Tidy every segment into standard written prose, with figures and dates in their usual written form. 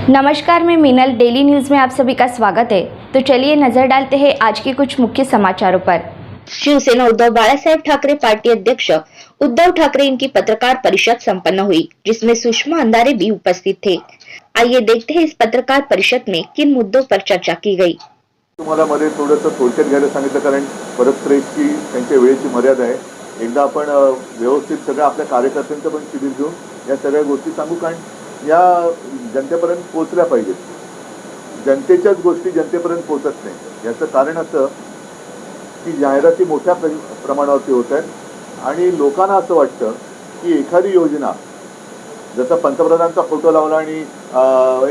नमस्कार, मैं Meenal. Daily news में आप सभी का स्वागत है। तो चलिए नजर डालते हैं आज के कुछ मुख्य समाचारों पर। शिवसेना उद्धव बाळासाहेब ठाकरे पार्टी अध्यक्ष उद्धव ठाकरे इनकी पत्रकार परिषद संपन्न हुई, जिसमें सुषमा अंधारे भी उपस्थित थे। आइए देखते हैं इस पत्रकार परिषद में किन मुद्दों पर चर्चा की गई। तुम्हाला मध्ये थोडंसं थोडक्यात घ्यायला सांगितलं, कारण परत प्रेसची त्यांच्या वेळेची मर्यादा आहे। एकदा आपण व्यवस्थित सगळ्या आपल्या कार्यकर्त्यांचं पण शिबिर घेऊन या सगळ्या गोष्टी सांगू, कारण या जनतेपर्यंत पोहोचल्या पाहिजेत। जनतेच्याच गोष्टी जनतेपर्यंत पोहोचत नाही। याचं कारण असं की जाहिराती मोठ्या प्रमाणावरती होत आहेत आणि लोकांना असं वाटतं की एखादी योजना, जसं पंतप्रधानांचा फोटो लावला आणि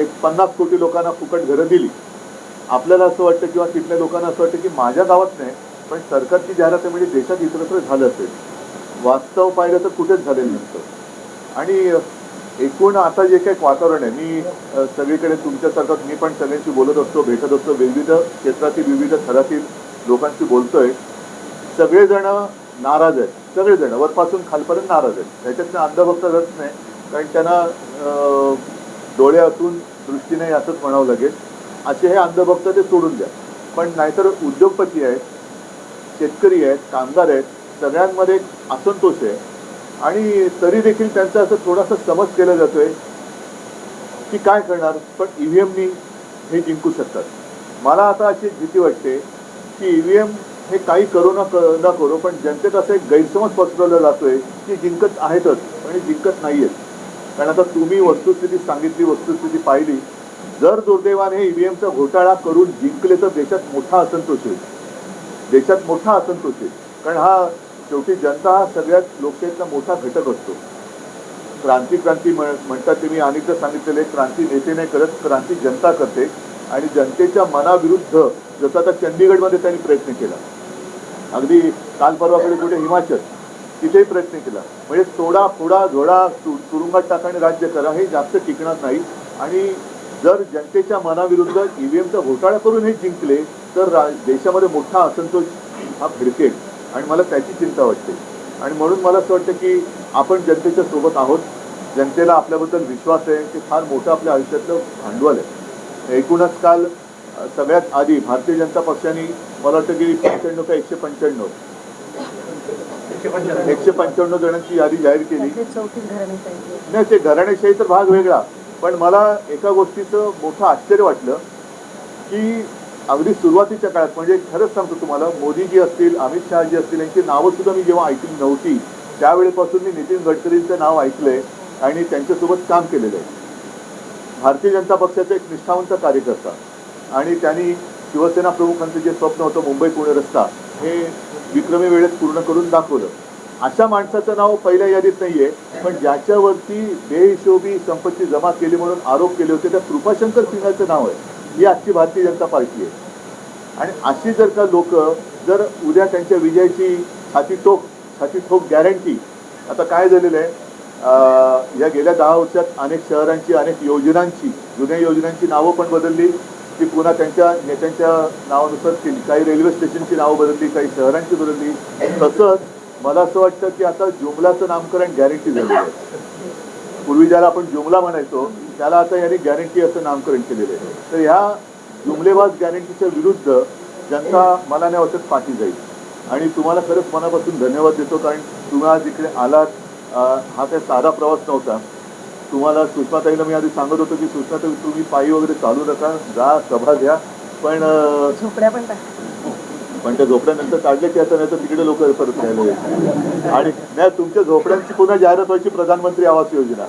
एक 50 कोटी लोकांना फुकट घरं दिली, आपल्याला असं वाटतं किंवा तिथल्या लोकांना असं वाटतं की माझ्या गावात नाही, पण सरकारची जाहिरात म्हणजे देशात इतरत्र झालं असेल। वास्तव पाहिलं तर कुठेच झालेलं नसतं। आणि एकूण आता जे काही वातावरण आहे, मी सगळीकडे तुमच्यासारखं मी पण सगळ्यांशी बोलत असतो, भेटत असतो, विविध क्षेत्रातील विविध थरातील लोकांशी बोलतोय। सगळेजण नाराज आहेत, सगळेजण वरपासून खालपर्यंत नाराज आहेत। त्याच्यातनं अंधभक्त रस नाही, कारण त्यांना डोळ्यातून दृष्टी नाही असंच म्हणावं लागेल। असे हे अंधभक्त ते सोडून द्या। पण नाहीतर उद्योगपती आहेत, शेतकरी आहेत, कामगार आहेत, सगळ्यांमध्ये असंतोष आहे आणि तरी देखील त्यांचा असं थोडासा समज केला जातोय की काय करणार, पण ईव्हीएमनी हे जिंकू शकतात। मला आता अशी भीती वाटते की ईव्हीएम हे काही करू न करू, पण जनतेत असं एक गैरसमज पसरवला जातोय की जिंकत आहेतच आणि जिंकत नाहीयेत। कारण आता तुम्ही वस्तुस्थिती सांगितली, वस्तुस्थिती पाहिली, जर दुर्दैवाने ईव्हीएमचा घोटाळा करून जिंकले तर देशात मोठा असंतोष येईल, देशात मोठा असंतोष येईल। कारण हा शेवटी जनता हा सगळ्यात लोकशाहीचा मोठा घटक असतो। क्रांती म्हणतात ते मी अनेकदा सांगितलेले, क्रांती नेते नाही करत, क्रांती जनता करते। आणि जनतेच्या मनाविरुद्ध जसं आता चंदीगडमध्ये त्यांनी प्रयत्न केला, अगदी काल परवाकडे कुठे हिमाचल, तिथेही प्रयत्न केला। म्हणजे तोडा फोडा झोडा तुरुंगात टाका आणि राज्य करा, हे जास्त टिकणार नाही। आणि जर जनतेच्या मनाविरुद्ध ईव्हीएमचा घोटाळा करून हे जिंकले तर देशामध्ये मोठा असंतोष हा भिडकेल आणि मला त्याची चिंता वाटते। आणि म्हणून मला असं वाटतं की आपण जनतेच्या सोबत आहोत, जनतेला आपल्याबद्दल विश्वास आहे, ते फार मोठं आपल्या आयुष्यातलं भांडवल आहे। एकूणच काल सगळ्यात आधी भारतीय जनता पक्षाने मला वाटतं की 95 का 155 जणांची यादी जाहीर केली। नाही, ते घराणेशाही तर भाग वेगळा, पण मला एका गोष्टीचं मोठं आश्चर्य वाटलं की अगदी सुरुवातीच्या काळात, म्हणजे खरंच सांगतो तुम्हाला, मोदीजी असतील, अमित शहाजी असतील, यांची नावं सुद्धा मी जेव्हा ऐकली नव्हती त्यावेळेपासून मी नितीन गडकरींचं नाव ऐकलंय आणि त्यांच्यासोबत काम केलेलं आहे। भारतीय जनता पक्षाचा एक निष्ठावंत कार्यकर्ता, आणि त्यांनी शिवसेना प्रमुखांचं जे स्वप्न होतं मुंबई पुणे रस्ता, हे विक्रमी वेळेत पूर्ण करून दाखवलं। अशा माणसाचं नाव पहिल्या यादीत नाहीये, पण ज्याच्यावरती बेहिशोबी संपत्ती जमा केली म्हणून आरोप केले होते त्या कृपाशंकर सिंगाचं नाव आहे। ही आजची भारतीय जनता पार्टी आहे। आणि अशी जर का लोक जर उद्या त्यांच्या विजयाची छाती ठोक गॅरंटी, आता काय झालेलं आहे, या गेल्या 10 वर्षात अनेक शहरांची, अनेक योजनांची, जुन्या योजनांची नावं पण बदलली, ती पुन्हा त्यांच्या नेत्यांच्या नावानुसार केली। काही रेल्वे स्टेशनची नावं बदलली, काही शहरांची बदलली। तसंच मला असं वाटतं की आता जुमलाचं नामकरण गॅरंटी झालेलं आहे। पूर्वी ज्याला आपण जुमला म्हणायचो त्याला आता यांनी गॅरंटी असं नामकरण केलेलं आहे। तर ह्या जुमलेबाज गॅरंटीच्या विरुद्ध जनता मला नाही वाटत पाठी जाईल। आणि तुम्हाला खरंच मनापासून धन्यवाद देतो, कारण तुम्ही आज इकडे आलात। हा काही साधा प्रवास नव्हता। तुम्हाला सुषमाताईला मी आधी सांगत होतो की सुषमाताई तुम्ही पायी वगैरे चालू नका, जा सभा घ्या, पण झोपड्या पण त्या झोपड्यानंतर काढले की आता नाही तर तिकडे लोक परत राहिले। आणि नाही, तुमच्या झोपड्यांची पुन्हा जाहिरात व्हायची, प्रधानमंत्री आवास योजना।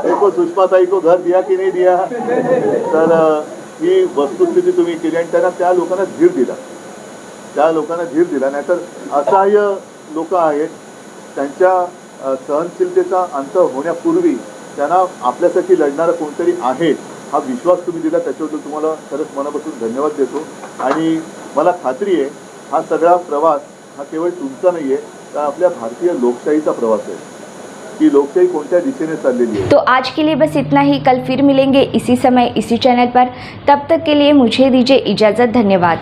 देखो सुषमाताई को घर दिया की नाही दिया। तर ही वस्तुस्थिती तुम्ही केली आणि त्यांना त्या लोकांना धीर दिला, नाहीतर असहाय्य लोक आहेत, त्यांच्या सहनशीलतेचा अंत होण्यापूर्वी त्यांना आपल्यासाठी लढणारा कोणतरी आहे हा विश्वास तुम्ही दिला, त्याच्याबद्दल तुम्हाला खरंच मनापासून धन्यवाद देतो। आणि मला खात्री आहे हा सगळा प्रवास हा केवळ तुमचा नाही आहे, तर आपल्या भारतीय लोकशाहीचा प्रवास आहे। की लोकशाही कोणत्या दिशेने चाललेली है। तो आज के लिए बस इतना ही। कल फिर मिलेंगे इसी समय इसी चैनल पर। तब तक के लिए मुझे दीजिए इजाज़त। धन्यवाद।